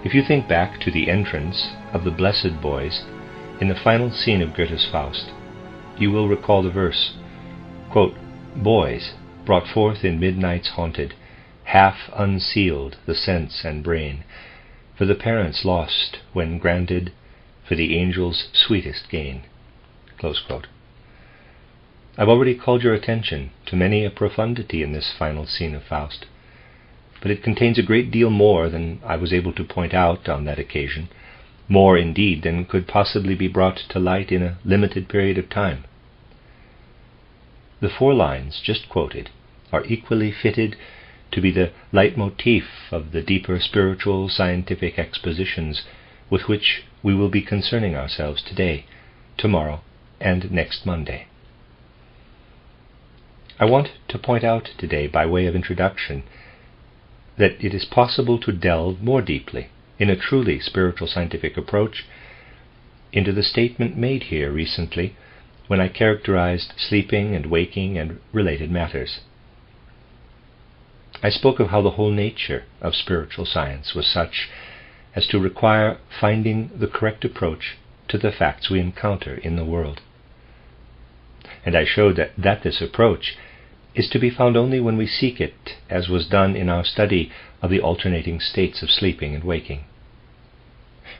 If you think back to the entrance of the blessed boys in the final scene of Goethe's Faust, you will recall the verse, quote, "Boys, brought forth in midnights haunted, half unsealed the sense and brain, for the parents lost when granted, for the angels' sweetest gain." Close quote. I've already called your attention to many a profundity in this final scene of Faust, but it contains a great deal more than I was able to point out on that occasion, more indeed than could possibly be brought to light in a limited period of time. The 4 lines just quoted are equally fitted to be the leitmotif of the deeper spiritual scientific expositions with which we will be concerning ourselves today, tomorrow, and next Monday. I want to point out today, by way of introduction, that it is possible to delve more deeply, in a truly spiritual scientific approach, into the statement made here recently when I characterized sleeping and waking and related matters. I spoke of how the whole nature of spiritual science was such as to require finding the correct approach to the facts we encounter in the world. And I showed that this approach is to be found only when we seek it, as was done in our study of the alternating states of sleeping and waking.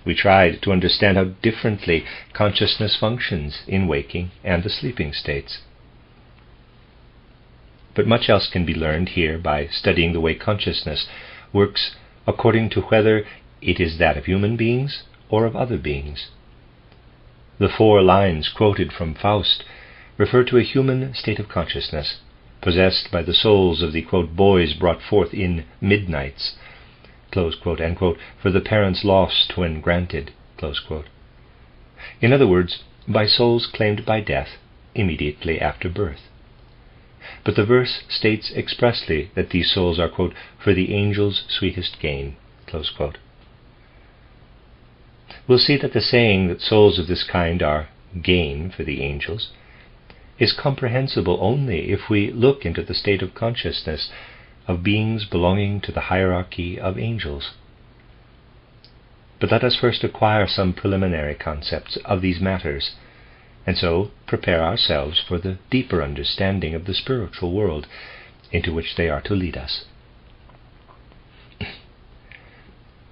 We tried to understand how differently consciousness functions in waking and the sleeping states. But much else can be learned here by studying the way consciousness works according to whether it is that of human beings or of other beings. The 4 lines quoted from Faust refer to a human state of consciousness, possessed by the souls of the, quote, "boys brought forth in midnights," close quote, and, quote, "for the parents lost when granted," close quote. In other words, by souls claimed by death immediately after birth. But the verse states expressly that these souls are, quote, "for the angels' sweetest gain," close quote. We'll see that the saying that souls of this kind are gain for the angels is comprehensible only if we look into the state of consciousness of beings belonging to the hierarchy of angels. But let us first acquire some preliminary concepts of these matters, and so prepare ourselves for the deeper understanding of the spiritual world into which they are to lead us.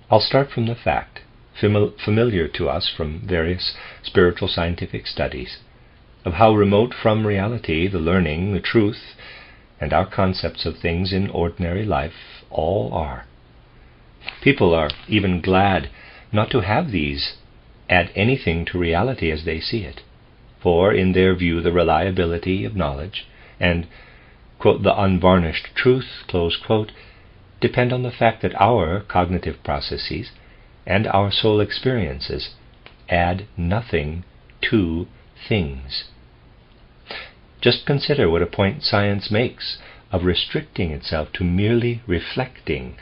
I'll start from the fact, familiar to us from various spiritual scientific studies, of how remote from reality the learning, the truth, and our concepts of things in ordinary life all are. People are even glad not to have these add anything to reality as they see it, for in their view the reliability of knowledge and, quote, "the unvarnished truth," close quote, depend on the fact that our cognitive processes and our soul experiences add nothing to things. Just consider what a point science makes of restricting itself to merely reflecting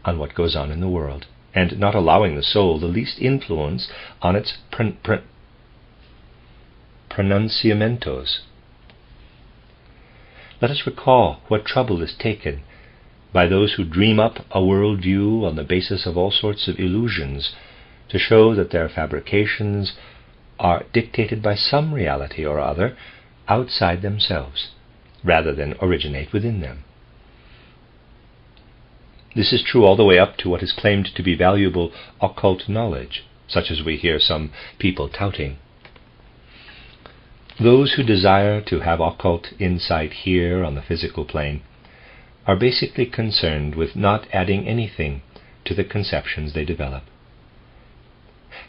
on what goes on in the world, and not allowing the soul the least influence on its pronunciamentos. Let us recall what trouble is taken by those who dream up a worldview on the basis of all sorts of illusions to show that their fabrications are dictated by some reality or other outside themselves, rather than originate within them. This is true all the way up to what is claimed to be valuable occult knowledge, such as we hear some people touting. Those who desire to have occult insight here on the physical plane are basically concerned with not adding anything to the conceptions they develop.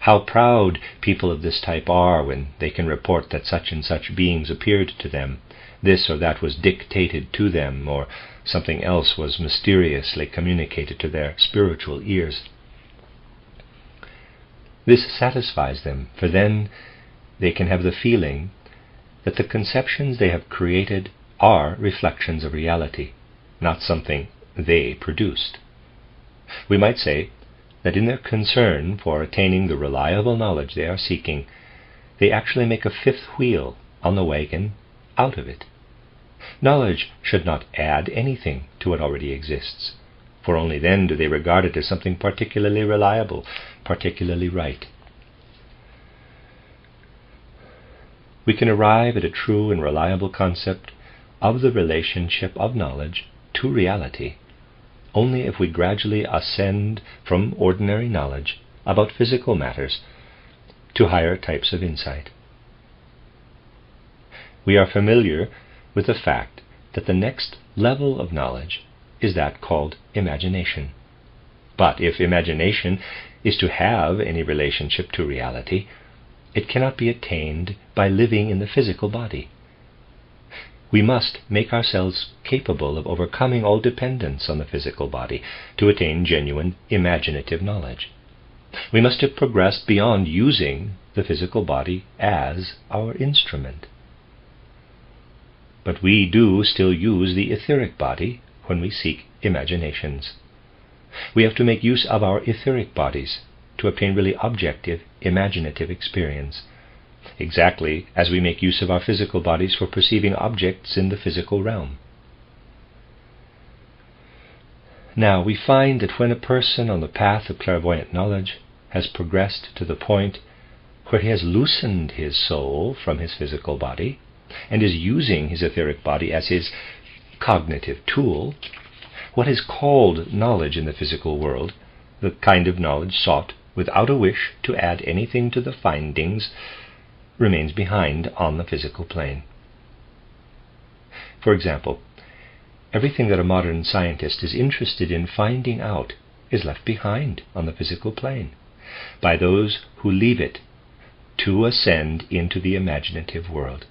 How proud people of this type are when they can report that such and such beings appeared to them, this or that was dictated to them, or something else was mysteriously communicated to their spiritual ears. This satisfies them, for then they can have the feeling that the conceptions they have created are reflections of reality, not something they produced. We might say that in their concern for attaining the reliable knowledge they are seeking, they actually make a fifth wheel on the wagon out of it. Knowledge should not add anything to what already exists, for only then do they regard it as something particularly reliable, particularly right. We can arrive at a true and reliable concept of the relationship of knowledge to reality only if we gradually ascend from ordinary knowledge about physical matters to higher types of insight. We are familiar with the fact that the next level of knowledge is that called imagination. But if imagination is to have any relationship to reality, it cannot be attained by living in the physical body. We must make ourselves capable of overcoming all dependence on the physical body to attain genuine imaginative knowledge. We must have progressed beyond using the physical body as our instrument. But we do still use the etheric body when we seek imaginations. We have to make use of our etheric bodies to obtain really objective, imaginative experience, exactly as we make use of our physical bodies for perceiving objects in the physical realm. Now, we find that when a person on the path of clairvoyant knowledge has progressed to the point where he has loosened his soul from his physical body and is using his etheric body as his cognitive tool, what is called knowledge in the physical world, the kind of knowledge sought without a wish to add anything to the findings, remains behind on the physical plane. For example, everything that a modern scientist is interested in finding out is left behind on the physical plane by those who leave it to ascend into the imaginative world.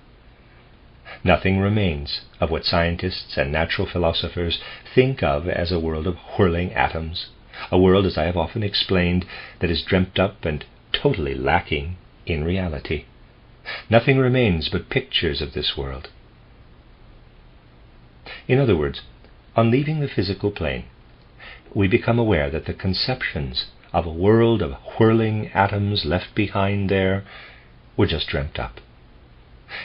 Nothing remains of what scientists and natural philosophers think of as a world of whirling atoms, a world, as I have often explained, that is dreamt up and totally lacking in reality. Nothing remains but pictures of this world. In other words, on leaving the physical plane, we become aware that the conceptions of a world of whirling atoms left behind there were just dreamt up.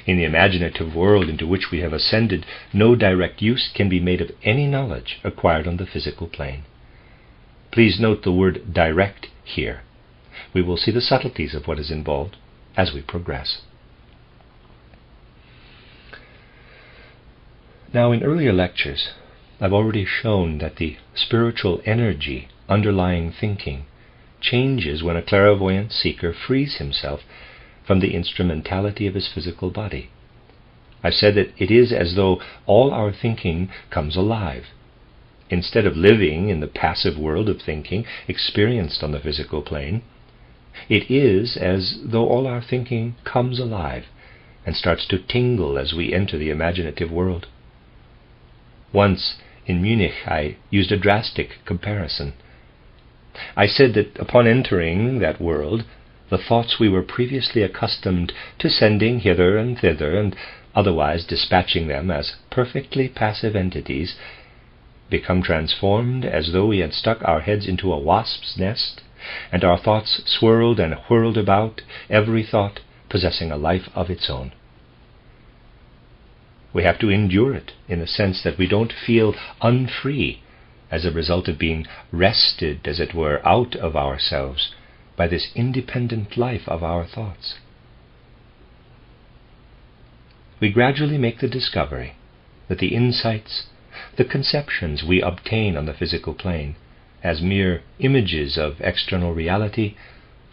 In the imaginative world into which we have ascended, no direct use can be made of any knowledge acquired on the physical plane. Please note the word direct here. We will see the subtleties of what is involved as we progress. Now, in earlier lectures, I've already shown that the spiritual energy underlying thinking changes when a clairvoyant seeker frees himself from the instrumentality of his physical body. I've said that it is as though all our thinking comes alive. Instead of living in the passive world of thinking experienced on the physical plane, it is as though all our thinking comes alive and starts to tingle as we enter the imaginative world. Once in Munich I used a drastic comparison. I said that upon entering that world, the thoughts we were previously accustomed to sending hither and thither and otherwise dispatching them as perfectly passive entities become transformed as though we had stuck our heads into a wasp's nest and our thoughts swirled and whirled about, every thought possessing a life of its own. We have to endure it in the sense that we don't feel unfree as a result of being wrested, as it were, out of ourselves by this independent life of our thoughts. We gradually make the discovery that the insights, the conceptions we obtain on the physical plane as mere images of external reality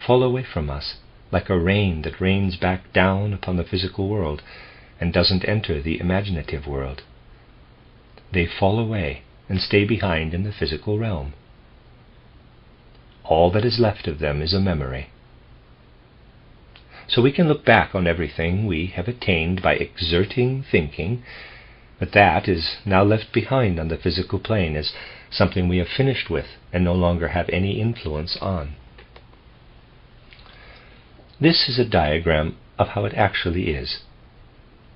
fall away from us like a rain that rains back down upon the physical world and doesn't enter the imaginative world. They fall away and stay behind in the physical realm. All that is left of them is a memory. So we can look back on everything we have attained by exerting thinking, but that is now left behind on the physical plane as something we have finished with and no longer have any influence on. This is a diagram of how it actually is.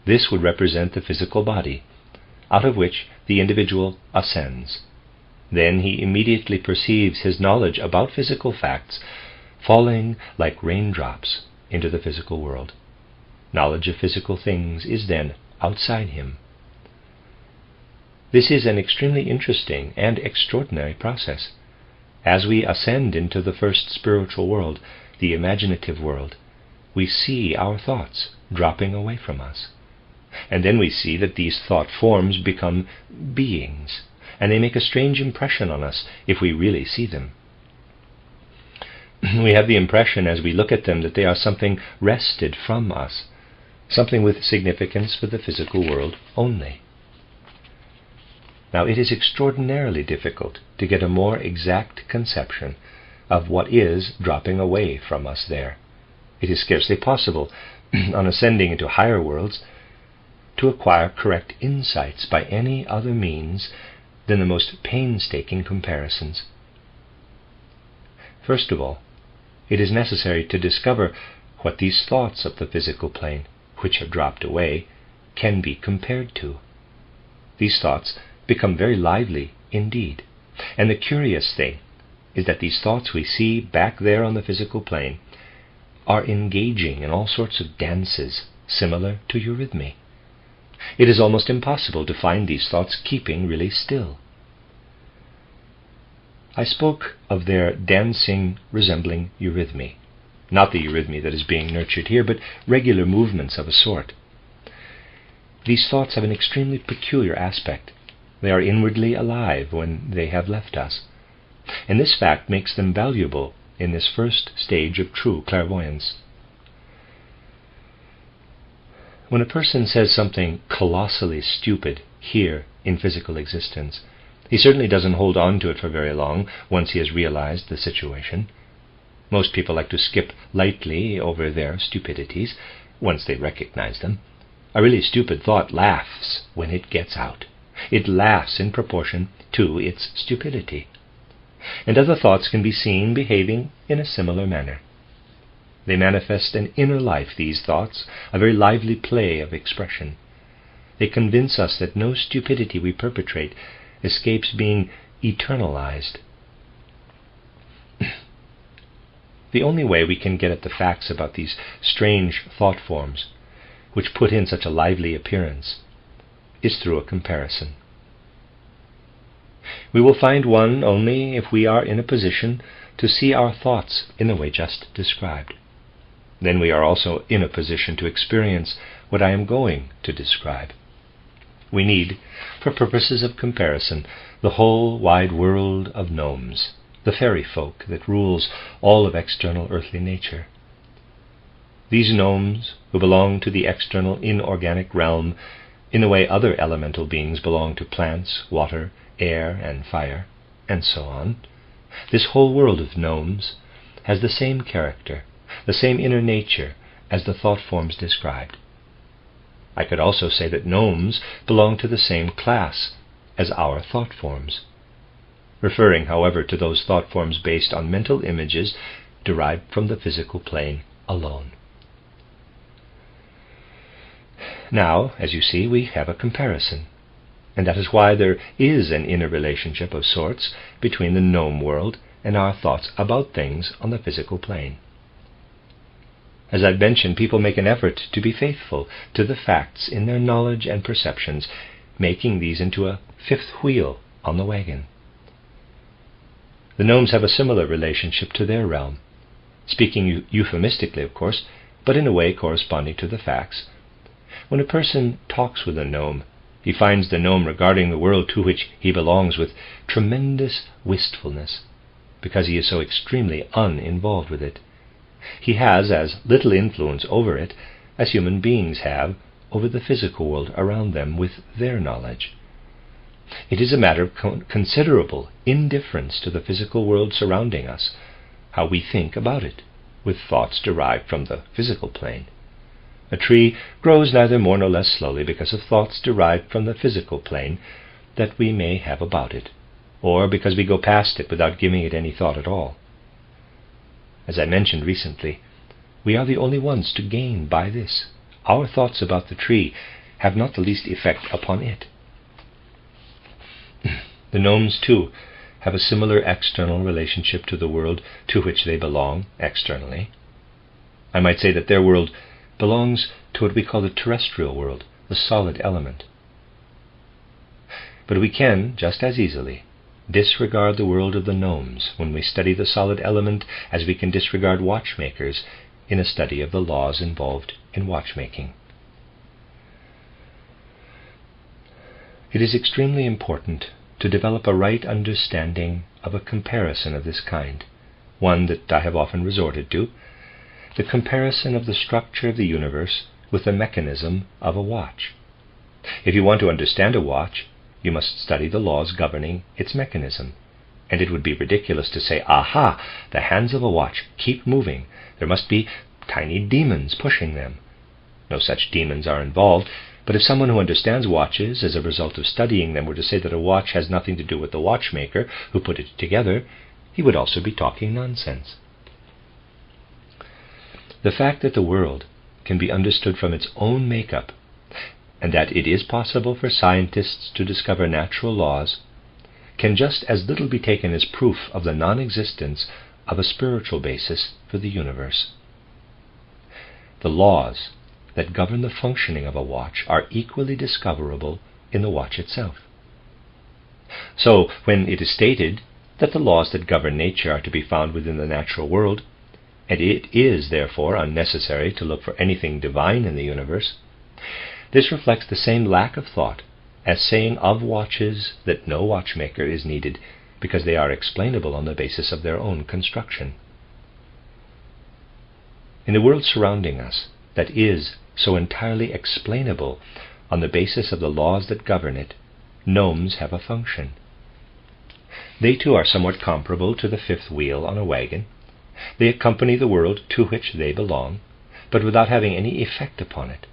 This would represent the physical body, out of which the individual ascends. Then he immediately perceives his knowledge about physical facts falling like raindrops into the physical world. Knowledge of physical things is then outside him. This is an extremely interesting and extraordinary process. As we ascend into the first spiritual world, the imaginative world, we see our thoughts dropping away from us. And then we see that these thought forms become beings, and they make a strange impression on us if we really see them. We have the impression as we look at them that they are something wrested from us, something with significance for the physical world only. Now, it is extraordinarily difficult to get a more exact conception of what is dropping away from us there. It is scarcely possible, on ascending into higher worlds, to acquire correct insights by any other means than the most painstaking comparisons. First of all, it is necessary to discover what these thoughts of the physical plane, which have dropped away, can be compared to. These thoughts become very lively indeed. And the curious thing is that these thoughts we see back there on the physical plane are engaging in all sorts of dances similar to eurythmy. It is almost impossible to find these thoughts keeping really still. I spoke of their dancing resembling eurythmy, not the eurythmy that is being nurtured here, but regular movements of a sort. These thoughts have an extremely peculiar aspect. They are inwardly alive when they have left us, and this fact makes them valuable in this first stage of true clairvoyance. When a person says something colossally stupid here in physical existence, he certainly doesn't hold on to it for very long once he has realized the situation. Most people like to skip lightly over their stupidities once they recognize them. A really stupid thought laughs when it gets out. It laughs in proportion to its stupidity. And other thoughts can be seen behaving in a similar manner. They manifest an inner life, these thoughts, a very lively play of expression. They convince us that no stupidity we perpetrate escapes being eternalized. The only way we can get at the facts about these strange thought forms, which put in such a lively appearance, is through a comparison. We will find one only if we are in a position to see our thoughts in the way just described. Then we are also in a position to experience what I am going to describe. We need, for purposes of comparison, the whole wide world of gnomes, the fairy folk that rules all of external earthly nature. These gnomes, who belong to the external inorganic realm in the way other elemental beings belong to plants, water, air, and fire, and so on, this whole world of gnomes has the same character, the same inner nature as the thought forms described. I could also say that gnomes belong to the same class as our thought forms, referring, however, to those thought forms based on mental images derived from the physical plane alone. Now, as you see, we have a comparison, and that is why there is an inner relationship of sorts between the gnome world and our thoughts about things on the physical plane. As I've mentioned, people make an effort to be faithful to the facts in their knowledge and perceptions, making these into a fifth wheel on the wagon. The gnomes have a similar relationship to their realm, speaking euphemistically, of course, but in a way corresponding to the facts. When a person talks with a gnome, he finds the gnome regarding the world to which he belongs with tremendous wistfulness, because he is so extremely uninvolved with it. He has as little influence over it as human beings have over the physical world around them with their knowledge. It is a matter of considerable indifference to the physical world surrounding us, how we think about it, with thoughts derived from the physical plane. A tree grows neither more nor less slowly because of thoughts derived from the physical plane that we may have about it, or because we go past it without giving it any thought at all. As I mentioned recently, we are the only ones to gain by this. Our thoughts about the tree have not the least effect upon it. The gnomes, too, have a similar external relationship to the world to which they belong externally. I might say that their world belongs to what we call the terrestrial world, the solid element. But we can, just as easily, disregard the world of the gnomes when we study the solid element as we can disregard watchmakers in a study of the laws involved in watchmaking. It is extremely important to develop a right understanding of a comparison of this kind, one that I have often resorted to, the comparison of the structure of the universe with the mechanism of a watch. If you want to understand a watch, you must study the laws governing its mechanism, and it would be ridiculous to say, aha, the hands of a watch keep moving, there must be tiny demons pushing them. No such demons are involved, but if someone who understands watches as a result of studying them were to say that a watch has nothing to do with the watchmaker who put it together, he would also be talking nonsense. The fact that the world can be understood from its own makeup, and that it is possible for scientists to discover natural laws, can just as little be taken as proof of the non-existence of a spiritual basis for the universe. The laws that govern the functioning of a watch are equally discoverable in the watch itself. So, when it is stated that the laws that govern nature are to be found within the natural world, and it is therefore unnecessary to look for anything divine in the universe, this reflects the same lack of thought as saying of watches that no watchmaker is needed because they are explainable on the basis of their own construction. In the world surrounding us, that is so entirely explainable on the basis of the laws that govern it, gnomes have a function. They too are somewhat comparable to the fifth wheel on a wagon. They accompany the world to which they belong, but without having any effect upon it.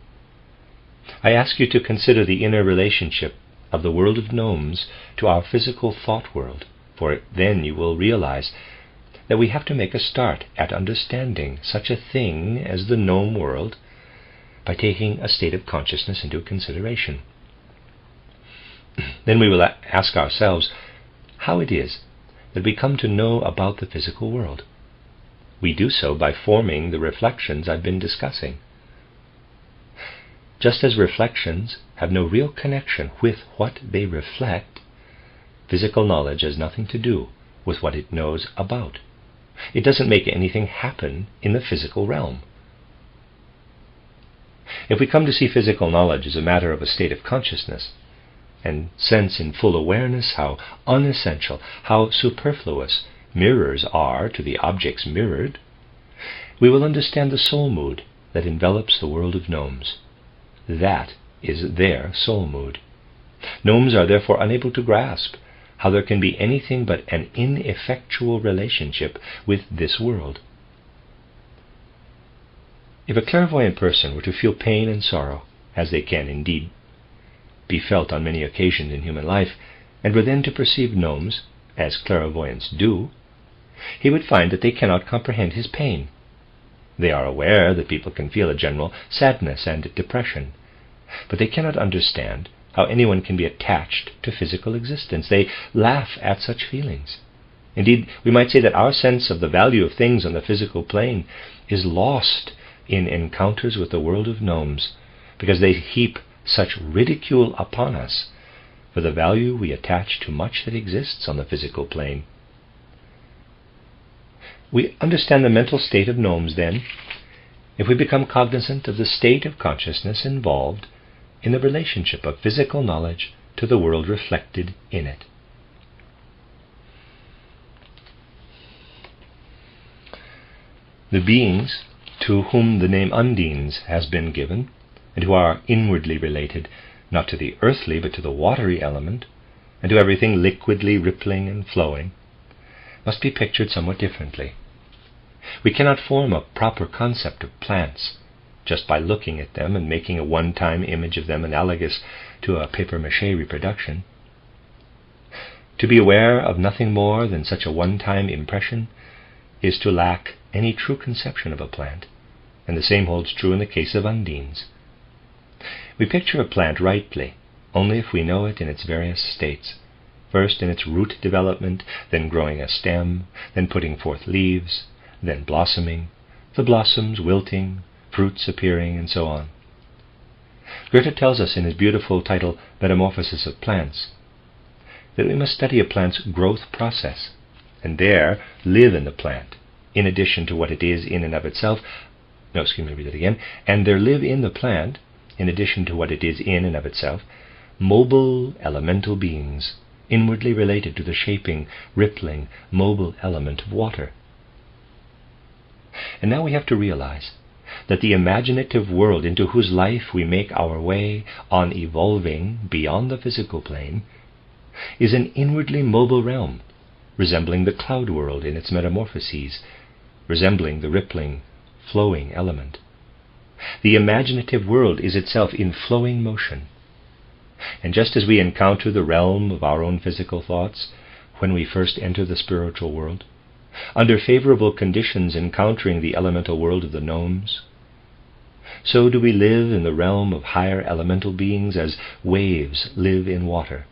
I ask you to consider the inner relationship of the world of gnomes to our physical thought world, for then you will realize that we have to make a start at understanding such a thing as the gnome world by taking a state of consciousness into consideration. Then we will ask ourselves how it is that we come to know about the physical world. We do so by forming the reflections I've been discussing. Just as reflections have no real connection with what they reflect, physical knowledge has nothing to do with what it knows about. It doesn't make anything happen in the physical realm. If we come to see physical knowledge as a matter of a state of consciousness, and sense in full awareness how unessential, how superfluous mirrors are to the objects mirrored, we will understand the soul mood that envelops the world of gnomes. That is their soul mood. Gnomes are therefore unable to grasp how there can be anything but an ineffectual relationship with this world. If a clairvoyant person were to feel pain and sorrow, as they can indeed be felt on many occasions in human life, and were then to perceive gnomes, as clairvoyants do, he would find that they cannot comprehend his pain. They are aware that people can feel a general sadness and depression, but they cannot understand how anyone can be attached to physical existence. They laugh at such feelings. Indeed, we might say that our sense of the value of things on the physical plane is lost in encounters with the world of gnomes, because they heap such ridicule upon us for the value we attach to much that exists on the physical plane. We understand the mental state of gnomes, then, if we become cognizant of the state of consciousness involved in the relationship of physical knowledge to the world reflected in it. The beings to whom the name undines has been given, and who are inwardly related not to the earthly but to the watery element, and to everything liquidly rippling and flowing, must be pictured somewhat differently. We cannot form a proper concept of plants just by looking at them and making a one-time image of them analogous to a papier-mâché reproduction. To be aware of nothing more than such a one-time impression is to lack any true conception of a plant, and the same holds true in the case of undines. We picture a plant rightly only if we know it in its various states, first in its root development, then growing a stem, then putting forth leaves, then blossoming, the blossoms wilting, fruits appearing, and so on. Goethe tells us in his beautiful title, Metamorphosis of Plants, that we must study a plant's growth process, and there live in the plant, in addition to what it is in and of itself. And there live in the plant, in addition to what it is in and of itself, mobile elemental beings, inwardly related to the shaping, rippling, mobile element of water. And now we have to realize that the imaginative world into whose life we make our way on evolving beyond the physical plane is an inwardly mobile realm, resembling the cloud world in its metamorphoses, resembling the rippling, flowing element. The imaginative world is itself in flowing motion. And just as we encounter the realm of our own physical thoughts when we first enter the spiritual world, under favorable conditions encountering the elemental world of the gnomes, so do we live in the realm of higher elemental beings as waves live in water.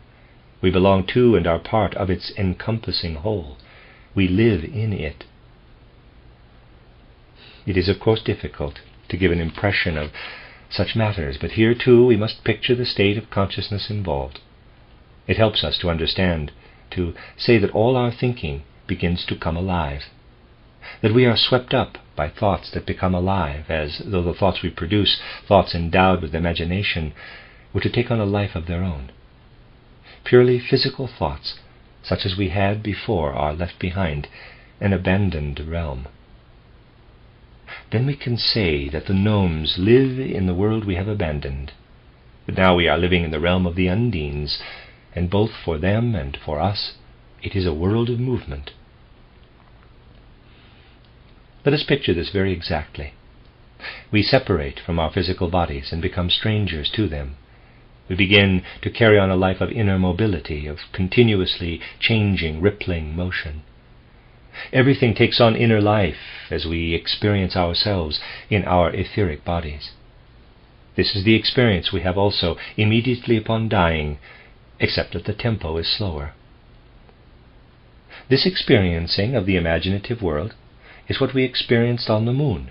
We belong to and are part of its encompassing whole. We live in it. It is of course difficult to give an impression of such matters, but here too we must picture the state of consciousness involved. It helps us to understand, to say that all our thinking begins to come alive, that we are swept up by thoughts that become alive, as though the thoughts we produce, thoughts endowed with imagination, were to take on a life of their own. Purely physical thoughts, such as we had before, are left behind, an abandoned realm. Then we can say that the gnomes live in the world we have abandoned, but now we are living in the realm of the undines, and both for them and for us it is a world of movement. Let us picture this very exactly. We separate from our physical bodies and become strangers to them. We begin to carry on a life of inner mobility, of continuously changing, rippling motion. Everything takes on inner life as we experience ourselves in our etheric bodies. This is the experience we have also immediately upon dying, except that the tempo is slower. This experiencing of the imaginative world is what we experienced on the moon,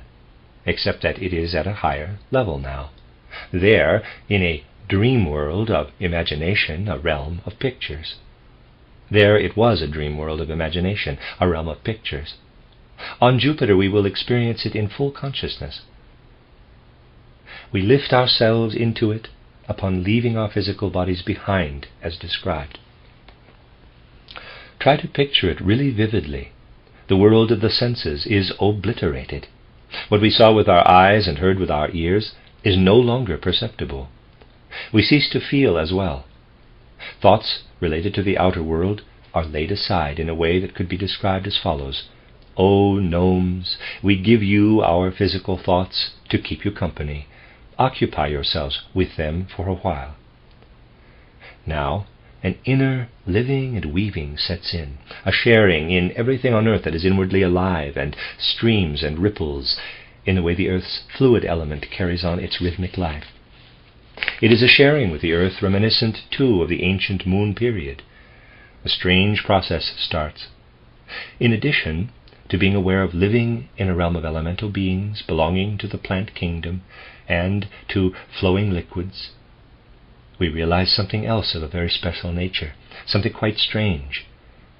except that it is at a higher level now. There, in a dream world of imagination, a realm of pictures. There it was a dream world of imagination, a realm of pictures. On Jupiter we will experience it in full consciousness. We lift ourselves into it upon leaving our physical bodies behind, as described. Try to picture it really vividly. The world of the senses is obliterated. What we saw with our eyes and heard with our ears is no longer perceptible. We cease to feel as well. Thoughts related to the outer world are laid aside in a way that could be described as follows. O gnomes, we give you our physical thoughts to keep you company. Occupy yourselves with them for a while. Now, an inner living and weaving sets in, a sharing in everything on earth that is inwardly alive and streams and ripples in the way the earth's fluid element carries on its rhythmic life. It is a sharing with the earth reminiscent, too, of the ancient moon period. A strange process starts. In addition to being aware of living in a realm of elemental beings belonging to the plant kingdom and to flowing liquids, we realize something else of a very special nature, something quite strange,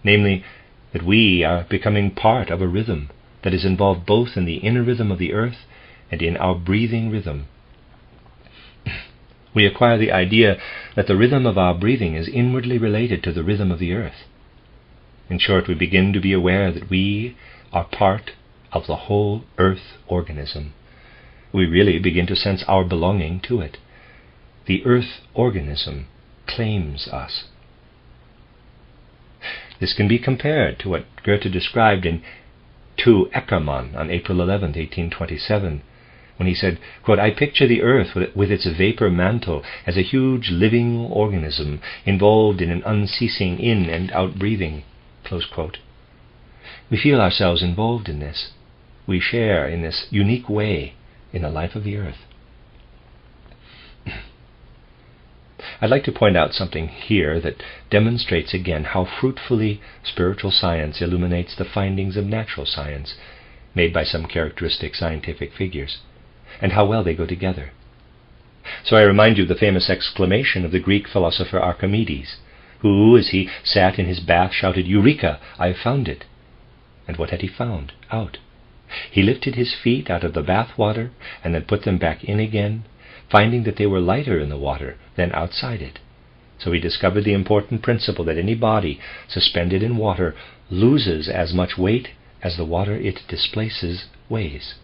namely that we are becoming part of a rhythm that is involved both in the inner rhythm of the earth and in our breathing rhythm. We acquire the idea that the rhythm of our breathing is inwardly related to the rhythm of the earth. In short, we begin to be aware that we are part of the whole earth organism. We really begin to sense our belonging to it. The earth organism claims us. This can be compared to what Goethe described in To Eckermann on April 11, 1827, when he said, quote, I picture the earth with its vapor mantle as a huge living organism involved in an unceasing in and out breathing. Close quote. We feel ourselves involved in this. We share in this unique way in the life of the earth. I'd like to point out something here that demonstrates again how fruitfully spiritual science illuminates the findings of natural science made by some characteristic scientific figures, and how well they go together. So I remind you of the famous exclamation of the Greek philosopher Archimedes, who, as he sat in his bath, shouted, "Eureka! I have found it!" And what had he found out? He lifted his feet out of the bath water and then put them back in again, finding that they were lighter in the water than outside it. So he discovered the important principle that any body suspended in water loses as much weight as the water it displaces weighs.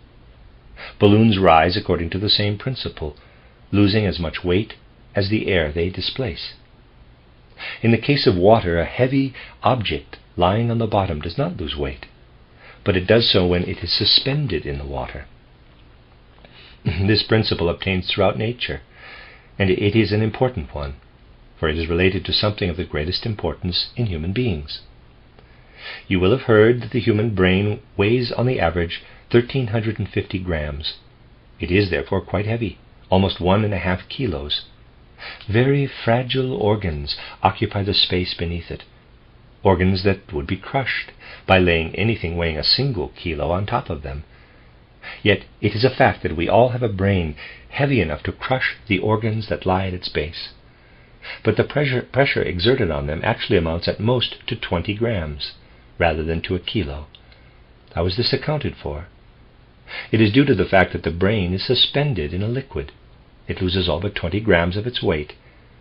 Balloons rise according to the same principle, losing as much weight as the air they displace. In the case of water, a heavy object lying on the bottom does not lose weight, but it does so when it is suspended in the water. This principle obtains throughout nature, and it is an important one, for it is related to something of the greatest importance in human beings. You will have heard that the human brain weighs on the average 1,350 grams. It is therefore quite heavy, almost 1.5 kilos. Very fragile organs occupy the space beneath it, organs that would be crushed by laying anything weighing a single kilo on top of them. Yet it is a fact that we all have a brain heavy enough to crush the organs that lie at its base. But the pressure exerted on them actually amounts at most to 20 grams, rather than to a kilo. How is this accounted for? It is due to the fact that the brain is suspended in a liquid. It loses all but 20 grams of its weight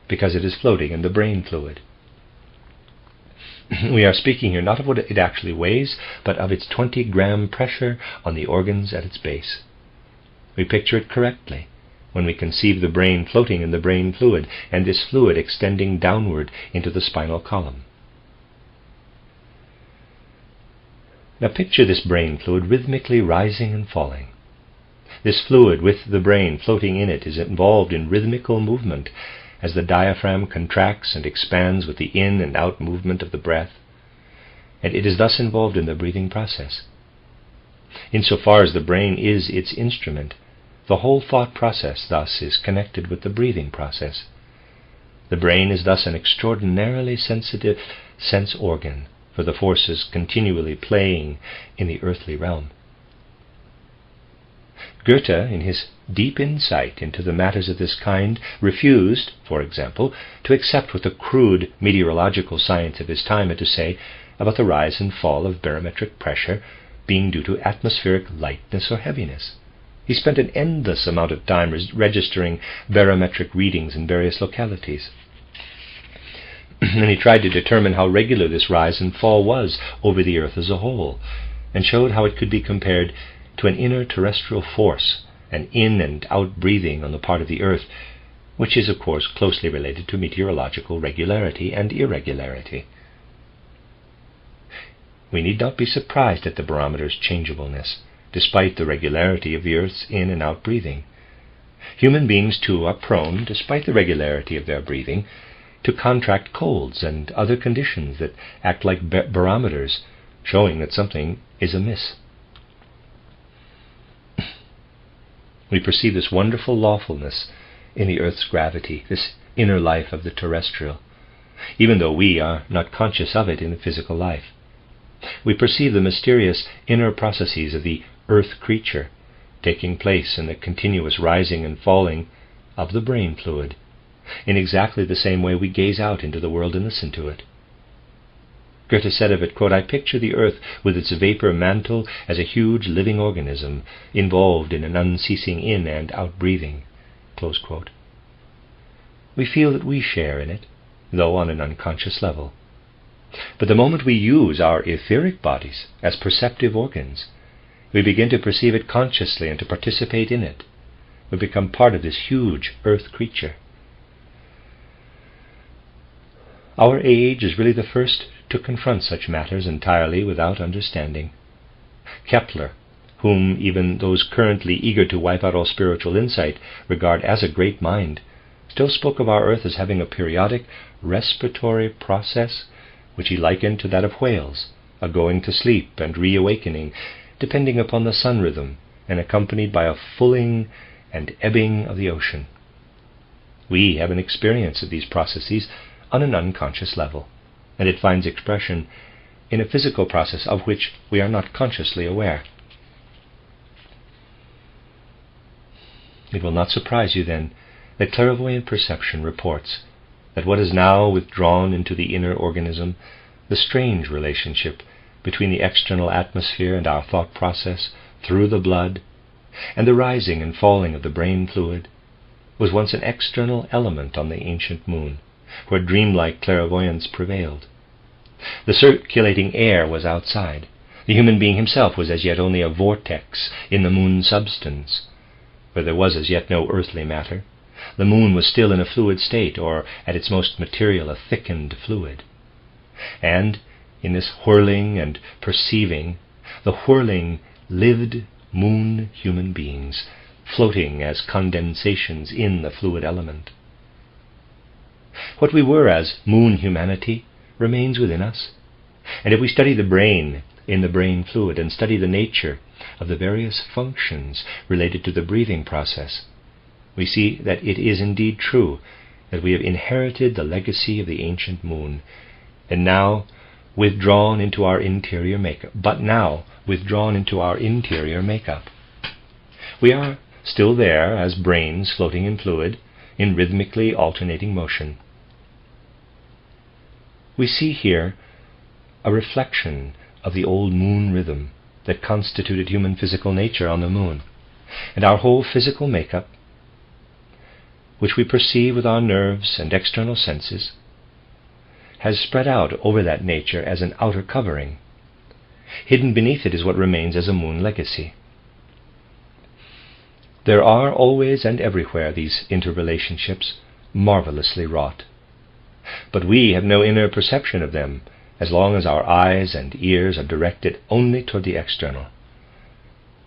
because it is floating in the brain fluid. We are speaking here not of what it actually weighs, but of its 20-gram pressure on the organs at its base. We picture it correctly when we conceive the brain floating in the brain fluid, and this fluid extending downward into the spinal column. Now picture this brain fluid rhythmically rising and falling. This fluid with the brain floating in it is involved in rhythmical movement as the diaphragm contracts and expands with the in and out movement of the breath, and it is thus involved in the breathing process. Insofar as the brain is its instrument, the whole thought process thus is connected with the breathing process. The brain is thus an extraordinarily sensitive sense organ for the forces continually playing in the earthly realm. Goethe, in his deep insight into the matters of this kind, refused, for example, to accept what the crude meteorological science of his time had to say about the rise and fall of barometric pressure being due to atmospheric lightness or heaviness. He spent an endless amount of time registering barometric readings in various localities. And he tried to determine how regular this rise and fall was over the earth as a whole, and showed how it could be compared to an inner terrestrial force, an in and out breathing on the part of the earth, which is of course closely related to meteorological regularity and irregularity. We need not be surprised at the barometer's changeableness, despite the regularity of the earth's in and out breathing. Human beings too are prone, despite the regularity of their breathing, to contract colds and other conditions that act like barometers, showing that something is amiss. We perceive this wonderful lawfulness in the earth's gravity, this inner life of the terrestrial, even though we are not conscious of it in the physical life. We perceive the mysterious inner processes of the earth creature taking place in the continuous rising and falling of the brain fluid, in exactly the same way we gaze out into the world and listen to it. Goethe said of it, quote, "I picture the earth with its vapor mantle as a huge living organism involved in an unceasing in and out breathing." Close quote. We feel that we share in it, though on an unconscious level. But the moment we use our etheric bodies as perceptive organs, we begin to perceive it consciously and to participate in it. We become part of this huge earth creature. Our age is really the first to confront such matters entirely without understanding. Kepler, whom even those currently eager to wipe out all spiritual insight regard as a great mind, still spoke of our earth as having a periodic respiratory process which he likened to that of whales, a going to sleep and reawakening, depending upon the sun rhythm and accompanied by a fulling and ebbing of the ocean. We have an experience of these processes on an unconscious level, and it finds expression in a physical process of which we are not consciously aware. It will not surprise you, then, that clairvoyant perception reports that what is now withdrawn into the inner organism, the strange relationship between the external atmosphere and our thought process through the blood, and the rising and falling of the brain fluid, was once an external element on the ancient moon, where dreamlike clairvoyance prevailed. The circulating air was outside. The human being himself was as yet only a vortex in the moon substance, where there was as yet no earthly matter. The moon was still in a fluid state, or at its most material, a thickened fluid. And in this whirling and perceiving, the whirling lived moon human beings, floating as condensations in the fluid element. What we were as moon humanity remains within us, and if we study the brain in the brain fluid and study the nature of the various functions related to the breathing process, we see that it is indeed true that we have inherited the legacy of the ancient moon, and now withdrawn into our interior makeup. We are still there as brains floating in fluid, in rhythmically alternating motion. We see here a reflection of the old moon rhythm that constituted human physical nature on the moon, and our whole physical makeup, which we perceive with our nerves and external senses, has spread out over that nature as an outer covering. Hidden beneath it is what remains as a moon legacy. There are always and everywhere these interrelationships, marvelously wrought. But we have no inner perception of them as long as our eyes and ears are directed only toward the external.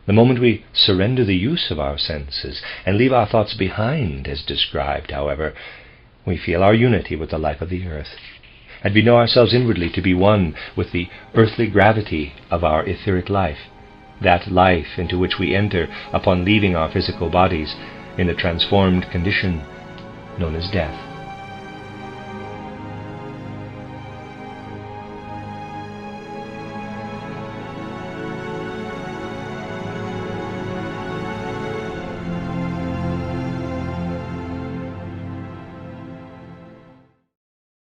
The moment we surrender the use of our senses and leave our thoughts behind, as described, however, we feel our unity with the life of the earth, and we know ourselves inwardly to be one with the earthly gravity of our etheric life, that life into which we enter upon leaving our physical bodies in the transformed condition known as death.